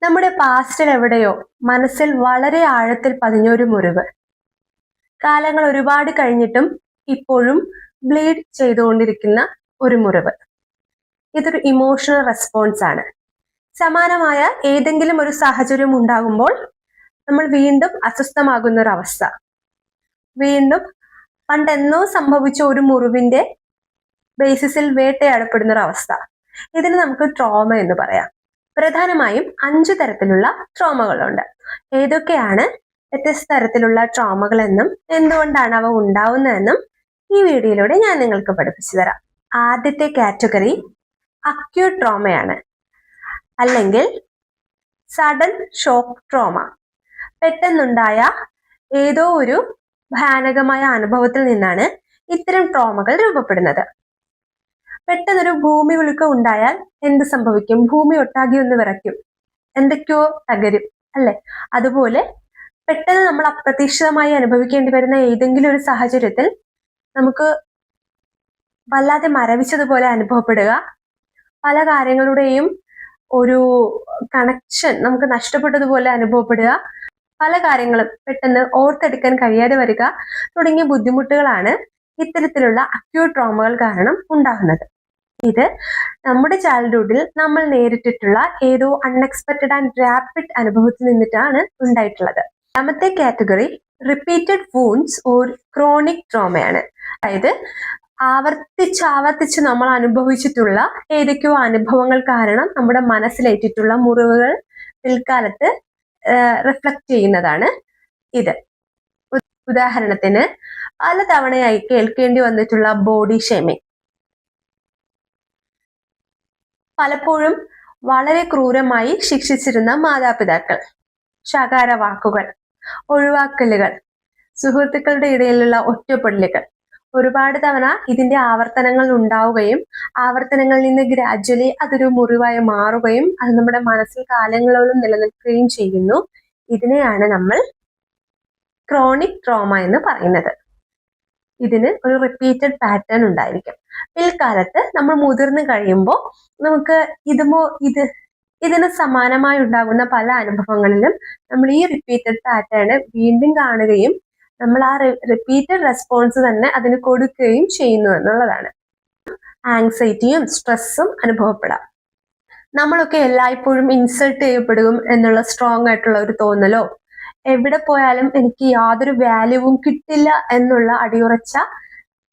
നമ്മുടെ പാസ്റ്റിൽ എവിടെയോ മനസ്സിൽ വളരെ ആഴത്തിൽ പതിഞ്ഞൊരു മുറിവ്. കാലങ്ങൾ ഒരുപാട് കഴിഞ്ഞിട്ടും ഇപ്പോഴും ബ്ലീഡ് ചെയ്തുകൊണ്ടിരിക്കുന്ന ഒരു മുറിവ്. ഇതൊരു ഇമോഷണൽ റെസ്പോൺസ് ആണ്. സമാനമായ ഏതെങ്കിലും ഒരു സാഹചര്യം ഉണ്ടാകുമ്പോൾ നമ്മൾ വീണ്ടും അസ്വസ്ഥമാകുന്ന ഒരു അവസ്ഥ, വീണ്ടും പണ്ടെന്നോ സംഭവിച്ച ഒരു മുറിവിന്റെ ബേസിസിൽ വേട്ടയാടപ്പെടുന്ന ഒരു അവസ്ഥ. ഇതിന് നമുക്ക് ട്രോമ എന്ന് പറയാം. പ്രധാനമായും 5 തരത്തിലുള്ള ട്രോമകളുണ്ട്. ഏതൊക്കെയാണ് വ്യത്യസ്ത തരത്തിലുള്ള ട്രോമകൾ എന്നും എന്തുകൊണ്ടാണ് അവ ഉണ്ടാവുന്നതെന്നും ഈ വീഡിയോയിലൂടെ ഞാൻ നിങ്ങൾക്ക് പഠിപ്പിച്ചു തരാം. ആദ്യത്തെ കാറ്റഗറി അക്യൂട്ട് ട്രോമയാണ്, അല്ലെങ്കിൽ സഡൻ ഷോക്ക് ട്രോമ. പെട്ടെന്നുണ്ടായ ഏതോ ഒരു ഭയാനകമായ അനുഭവത്തിൽ നിന്നാണ് ഇത്തരം ട്രോമകൾ രൂപപ്പെടുന്നത്. പെട്ടെന്നൊരു ഭൂമി കുലുക്കം ഉണ്ടായാൽ എന്ത് സംഭവിക്കും? ഭൂമി ഒട്ടാകെ ഒന്ന് വിറയ്ക്കും, എന്തൊക്കെയോ തകരും, അല്ലെ? അതുപോലെ പെട്ടെന്ന് നമ്മൾ അപ്രതീക്ഷിതമായി അനുഭവിക്കേണ്ടി വരുന്ന ഏതെങ്കിലും ഒരു സാഹചര്യത്തിൽ നമുക്ക് വല്ലാതെ മരവിച്ചതുപോലെ അനുഭവപ്പെടുക, പല കാര്യങ്ങളുടെയും ഒരു കണക്ഷൻ നമുക്ക് നഷ്ടപ്പെട്ടതുപോലെ അനുഭവപ്പെടുക, പല കാര്യങ്ങളും പെട്ടെന്ന് ഓർത്തെടുക്കാൻ കഴിയാതെ വരിക തുടങ്ങിയ ബുദ്ധിമുട്ടുകളാണ് ഇത്തരത്തിലുള്ള അക്യൂട്ട് ട്രോമകൾ കാരണം ഉണ്ടാകുന്നത്. ഇത് നമ്മുടെ ചൈൽഡ്ഹുഡിൽ നമ്മൾ നേരിട്ടിട്ടുള്ള ഏതോ അൺഎക്സ്പെക്റ്റഡ് ആൻഡ് റാപ്പിഡ് അനുഭവത്തിൽ നിന്നിട്ടാണ് ഉണ്ടായിട്ടുള്ളത്. രണ്ടാമത്തെ category repeated wounds or chronic ട്രോമയാണ്. അതായത് ആവർത്തിച്ച് നമ്മൾ അനുഭവിച്ചിട്ടുള്ള ഏതൊക്കെയോ അനുഭവങ്ങൾ കാരണം നമ്മുടെ മനസ്സിലേറ്റിട്ടുള്ള മുറിവുകൾ പിൽക്കാലത്ത് റിഫ്ലക്ട് ചെയ്യുന്നതാണ് ഇത്. ഉദാഹരണത്തിന് പലതവണയായി കേൾക്കേണ്ടി വന്നിട്ടുള്ള ബോഡി ഷേമിങ്, പലപ്പോഴും വളരെ ക്രൂരമായി ശിക്ഷിച്ചിരുന്ന മാതാപിതാക്കൾ, ശകാര വാക്കുകൾ, ഒഴിവാക്കലുകൾ, സുഹൃത്തുക്കളുടെ ഇടയിലുള്ള ഒറ്റപ്പെടലുകൾ, ഒരുപാട് തവണ ഇതിന്റെ ആവർത്തനങ്ങൾ ഉണ്ടാവുകയും ആവർത്തനങ്ങളിൽ നിന്ന് ഗ്രാജ്വലി അതൊരു മുറിവായി മാറുകയും അത് നമ്മുടെ മനസ്സിൽ കാലങ്ങളോളം നിലനിൽക്കുകയും ചെയ്യുന്നു. ഇതിനെയാണ് നമ്മൾ ക്രോണിക് ട്രോമ എന്ന് പറയുന്നത്. ഇതിന് ഒരു റിപ്പീറ്റഡ് പാറ്റേൺ ഉണ്ടായിരിക്കും. പിൽക്കാലത്ത് നമ്മൾ മുതിർന്നു കഴിയുമ്പോൾ നമുക്ക് ഇതിന് സമാനമായി ഉണ്ടാകുന്ന പല അനുഭവങ്ങളിലും നമ്മൾ ഈ റിപ്പീറ്റഡ് പാറ്റേൺ വീണ്ടും കാണുകയും നമ്മൾ ആ റിപ്പീറ്റഡ് റെസ്പോൺസ് തന്നെ അതിന് കൊടുക്കുകയും ചെയ്യുന്നു എന്നുള്ളതാണ്. ആങ്സൈറ്റിയും സ്ട്രെസ്സും അനുഭവപ്പെടാം. നമ്മളൊക്കെ എല്ലായ്പ്പോഴും ഇൻസൾട്ട് ചെയ്യപ്പെടും എന്നുള്ള സ്ട്രോങ് ആയിട്ടുള്ള ഒരു തോന്നലോ, എവിടെ പോയാലും എനിക്ക് യാതൊരു വാല്യൂവും കിട്ടില്ല എന്നുള്ള അടിയുറച്ച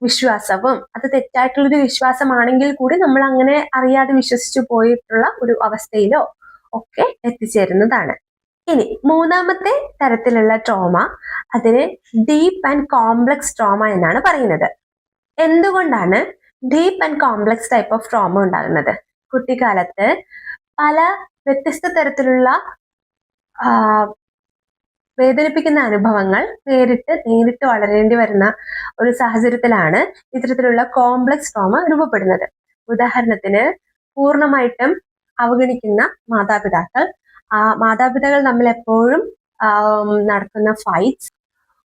വിശ്വാസവും, അത് തെറ്റായിട്ടുള്ളൊരു വിശ്വാസമാണെങ്കിൽ കൂടി നമ്മൾ അങ്ങനെ അറിയാതെ വിശ്വസിച്ചു പോയിട്ടുള്ള ഒരു അവസ്ഥയിലോ ഒക്കെ എത്തിച്ചേരുന്നതാണ്. ഇനി മൂന്നാമത്തെ തരത്തിലുള്ള ട്രോമ, അതിന് ഡീപ്പ് ആൻഡ് കോംപ്ലക്സ് ട്രോമ എന്നാണ് പറയുന്നത്. എന്തുകൊണ്ടാണ് deep and complex type of trauma ഉണ്ടാകുന്നത്? കുട്ടിക്കാലത്ത് പല വ്യത്യസ്ത തരത്തിലുള്ള വേദനിപ്പിക്കുന്ന അനുഭവങ്ങൾ നേരിട്ട് വളരേണ്ടി വരുന്ന ഒരു സാഹചര്യത്തിലാണ് ഇത്തരത്തിലുള്ള കോംപ്ലക്സ് ട്രോമ രൂപപ്പെടുന്നത്. ഉദാഹരണത്തിന്, പൂർണ്ണമായിട്ടും അവഗണിക്കുന്ന മാതാപിതാക്കൾ, മാതാപിതാക്കൾ തമ്മിൽ എപ്പോഴും നടക്കുന്ന ഫൈറ്റ്സ്,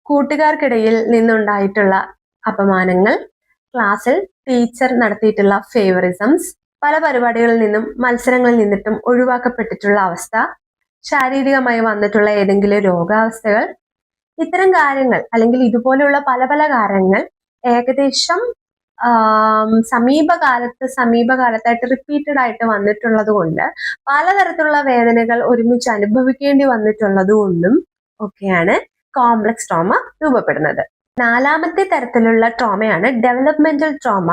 കൂട്ടുകാർക്കിടയിൽ നിന്നുണ്ടായിട്ടുള്ള അപമാനങ്ങൾ, ക്ലാസ്സിൽ ടീച്ചർ നടത്തിയിട്ടുള്ള ഫേവറിസംസ്, പല പരിപാടികളിൽ നിന്നും മത്സരങ്ങളിൽ നിന്നിട്ടും ഒഴിവാക്കപ്പെട്ടിട്ടുള്ള അവസ്ഥ, ശാരീരികമായി വന്നിട്ടുള്ള ഏതെങ്കിലും രോഗാവസ്ഥകൾ, ഇത്തരം കാര്യങ്ങൾ അല്ലെങ്കിൽ ഇതുപോലെയുള്ള പല പല കാര്യങ്ങൾ ഏകദേശം സമീപകാലത്തായിട്ട് റിപ്പീറ്റഡ് ആയിട്ട് വന്നിട്ടുള്ളത് കൊണ്ട്, പലതരത്തിലുള്ള വേദനകൾ ഒരുമിച്ച് അനുഭവിക്കേണ്ടി വന്നിട്ടുള്ളത് കൊണ്ടും ഒക്കെയാണ് കോംപ്ലക്സ് ട്രോമ രൂപപ്പെടുന്നത്. നാലാമത്തെ തരത്തിലുള്ള ട്രോമയാണ് ഡെവലപ്മെന്റൽ ട്രോമ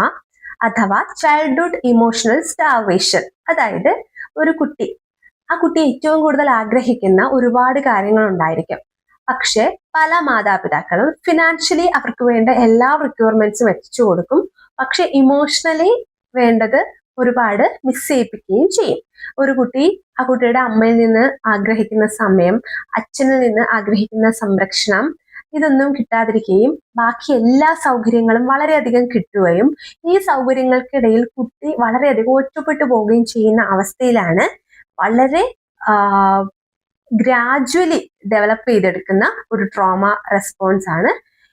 അഥവാ ചൈൽഡ്ഹുഡ് ഇമോഷണൽ സ്റ്റാർവേഷൻ. അതായത് ഒരു കുട്ടി ഏറ്റവും കൂടുതൽ ആഗ്രഹിക്കുന്ന ഒരുപാട് കാര്യങ്ങൾ ഉണ്ടായിരിക്കും. പക്ഷെ പല മാതാപിതാക്കളും ഫിനാൻഷ്യലി അവർക്ക് വേണ്ട എല്ലാ റിക്വയർമെന്റ്സും എത്തിച്ചു കൊടുക്കും. പക്ഷെ ഇമോഷണലി വേണ്ടത് ഒരുപാട് മിസ് ചെയ്യിപ്പിക്കുകയും ചെയ്യും. ഒരു കുട്ടി ആ കുട്ടിയുടെ അമ്മയിൽ നിന്ന് ആഗ്രഹിക്കുന്ന സമയം, അച്ഛനിൽ നിന്ന് ആഗ്രഹിക്കുന്ന സംരക്ഷണം, ഇതൊന്നും കിട്ടാതിരിക്കുകയും ബാക്കി എല്ലാ സൗകര്യങ്ങളും വളരെയധികം കിട്ടുകയും ഈ സൗകര്യങ്ങൾക്കിടയിൽ കുട്ടി വളരെയധികം ഒറ്റപ്പെട്ടു പോവുകയും ചെയ്യുന്ന അവസ്ഥയിലാണ് വളരെ ഗ്രാജ്വലി ഡെവലപ്പ് ചെയ്തെടുക്കുന്ന ഒരു ട്രോമ റെസ്പോൺസ് ആണ്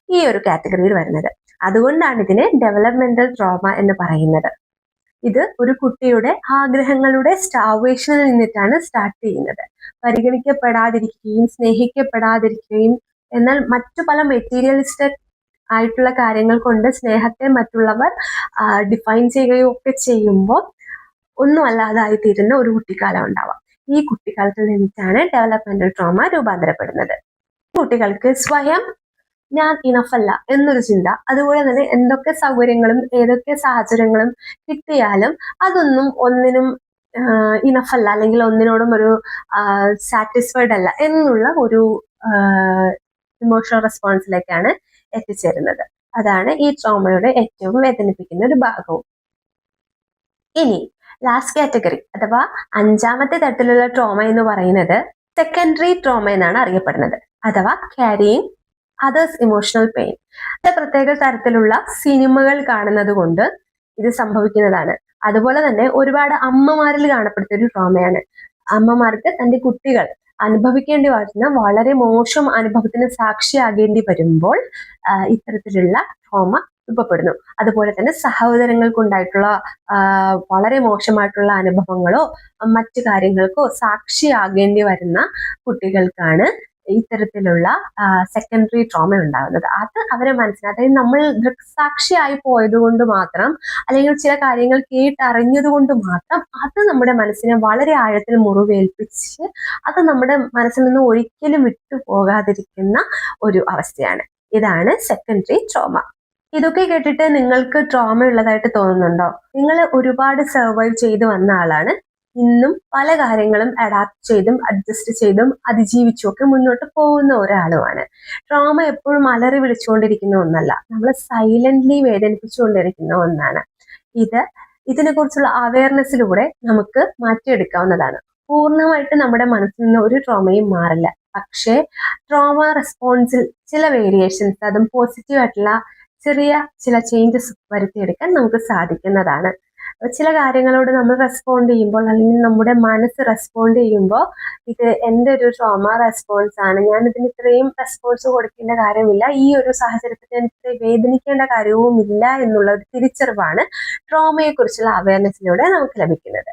ഈ ഒരു കാറ്റഗറിയിൽ വരുന്നത്. അതുകൊണ്ടാണ് ഇതിനെ ഡെവലപ്മെന്റൽ ട്രോമ എന്ന് പറയുന്നത്. ഇത് ഒരു കുട്ടിയുടെ ആഗ്രഹങ്ങളുടെ സ്റ്റാർവേഷനിൽ നിന്നിട്ടാണ് സ്റ്റാർട്ട് ചെയ്യുന്നത്. പരിഗണിക്കപ്പെടാതിരിക്കുകയും സ്നേഹിക്കപ്പെടാതിരിക്കുകയും എന്നാൽ മറ്റു പല മെറ്റീരിയലിസ്റ്റിക് ആയിട്ടുള്ള കാര്യങ്ങൾ കൊണ്ട് സ്നേഹത്തെ മറ്റുള്ളവർ ഡിഫൈൻ ചെയ്യുകയോ ഒക്കെ ചെയ്യുമ്പോൾ ഒന്നും അല്ലാതായി തീരുന്ന ഒരു കുട്ടിക്കാലം ഉണ്ടാവാം. ഈ കുട്ടിക്കാലത്തിൽ നിന്നിട്ടാണ് ഡെവലപ്മെന്റൽ ട്രോമ രൂപാന്തരപ്പെടുന്നത്. കുട്ടികൾക്ക് സ്വയം ഞാൻ ഇനഫ് അല്ല എന്നൊരു ചിന്ത, അതുപോലെ തന്നെ എന്തൊക്കെ സൗകര്യങ്ങളും ഏതൊക്കെ സാഹചര്യങ്ങളും കിട്ടിയാലും അതൊന്നും ഒന്നിനും ഇനഫ് അല്ല, അല്ലെങ്കിൽ ഒന്നിനോടും ഒരു സാറ്റിസ്ഫൈഡ് അല്ല എന്നുള്ള ഒരു ഇമോഷണൽ റെസ്പോൺസിലേക്കാണ് എത്തിച്ചേരുന്നത്. അതാണ് ഈ ട്രോമയുടെ ഏറ്റവും വേദനിപ്പിക്കുന്ന ഒരു ഭാഗവും. ഇനി ലാസ്റ്റ് കാറ്റഗറി അഥവാ 5ാമത്തെ തരത്തിലുള്ള ട്രോമ എന്ന് പറയുന്നത് സെക്കൻഡറി ട്രോമ എന്നാണ് അറിയപ്പെടുന്നത്, അഥവാ ക്യാരിയിങ് അതേഴ്സ് ഇമോഷണൽ പെയിൻ. പ്രത്യേക തരത്തിലുള്ള സിനിമകൾ കാണുന്നത് കൊണ്ട് ഇത് സംഭവിക്കുന്നതാണ്. അതുപോലെ തന്നെ ഒരുപാട് അമ്മമാരിൽ കാണപ്പെടുന്ന ഒരു ട്രോമയാണ്. അമ്മമാർക്ക് തന്റെ കുട്ടികൾ അനുഭവിക്കേണ്ടി വരുന്ന വളരെ മോശം അനുഭവത്തിന് സാക്ഷിയാകേണ്ടി വരുമ്പോൾ ഇത്തരത്തിലുള്ള ട്രോമ രൂപപ്പെടുന്നു. അതുപോലെ തന്നെ സഹോദരങ്ങൾക്കുണ്ടായിട്ടുള്ള വളരെ മോശമായിട്ടുള്ള അനുഭവങ്ങളോ മറ്റു കാര്യങ്ങൾക്കോ സാക്ഷിയാകേണ്ടി വരുന്ന കുട്ടികൾക്കാണ് ഇത്തരത്തിലുള്ള സെക്കൻഡറി ട്രോമ ഉണ്ടാകുന്നത്. അത് അവരെ മനസ്സിലാക്കി, അതായത് നമ്മൾ ദൃക്സാക്ഷിയായി പോയത് കൊണ്ട് മാത്രം അല്ലെങ്കിൽ ചില കാര്യങ്ങൾ കേട്ടറിഞ്ഞത് കൊണ്ട് മാത്രം അത് നമ്മുടെ മനസ്സിനെ വളരെ ആഴത്തിൽ മുറിവേൽപ്പിച്ച് അത് നമ്മുടെ മനസ്സിൽ നിന്ന് ഒരിക്കലും വിട്ടു പോകാതിരിക്കുന്ന ഒരു അവസ്ഥയാണ്. ഇതാണ് സെക്കൻഡറി ട്രോമ. ഇതൊക്കെ കേട്ടിട്ട് നിങ്ങൾക്ക് ട്രോമ ഉള്ളതായിട്ട് തോന്നുന്നുണ്ടോ? നിങ്ങൾ ഒരുപാട് സർവൈവ് ചെയ്ത് വന്ന ആളാണ്. ഇന്നും പല കാര്യങ്ങളും അഡാപ്റ്റ് ചെയ്തും അഡ്ജസ്റ്റ് ചെയ്തും അതിജീവിച്ചും ഒക്കെ മുന്നോട്ട് പോകുന്ന ഒരാളുമാണ്. ട്രോമ എപ്പോഴും അലറി വിളിച്ചുകൊണ്ടിരിക്കുന്ന ഒന്നല്ല, നമ്മൾ സൈലന്റ്ലി വേദനിപ്പിച്ചുകൊണ്ടിരിക്കുന്ന ഒന്നാണ്. ഇതിനെക്കുറിച്ചുള്ള അവയർനെസ്സിലൂടെ നമുക്ക് മാറ്റിയെടുക്കാവുന്നതാണ്. പൂർണ്ണമായിട്ട് നമ്മുടെ മനസ്സിൽ നിന്ന് ഒരു ട്രോമയും മാറില്ല. പക്ഷേ ട്രോമ റെസ്പോൺസിൽ ചില വേരിയേഷൻസ്, അതും പോസിറ്റീവ് ആയിട്ടുള്ള ചെറിയ ചില ചേഞ്ചസ് വരുത്തിയെടുക്കാൻ നമുക്ക് സാധിക്കുന്നതാണ്. ചില കാര്യങ്ങളോട് നമ്മൾ റെസ്പോണ്ട് ചെയ്യുമ്പോൾ അല്ലെങ്കിൽ നമ്മുടെ മനസ്സ് റെസ്പോണ്ട് ചെയ്യുമ്പോൾ ഇത് എൻ്റെ ഒരു ട്രോമ റെസ്പോൺസ് ആണ്, ഞാൻ ഇതിന് ഇത്രയും റെസ്പോൺസ് കൊടുക്കേണ്ട കാര്യമില്ല, ഈ ഒരു സാഹചര്യത്തിൽ ഞാൻ ഇത്രയും വേദനിക്കേണ്ട കാര്യവും ഇല്ല എന്നുള്ള ഒരു തിരിച്ചറിവാണ് ട്രോമയെ കുറിച്ചുള്ള അവയർനെസ്സിലൂടെ നമുക്ക് ലഭിക്കുന്നത്.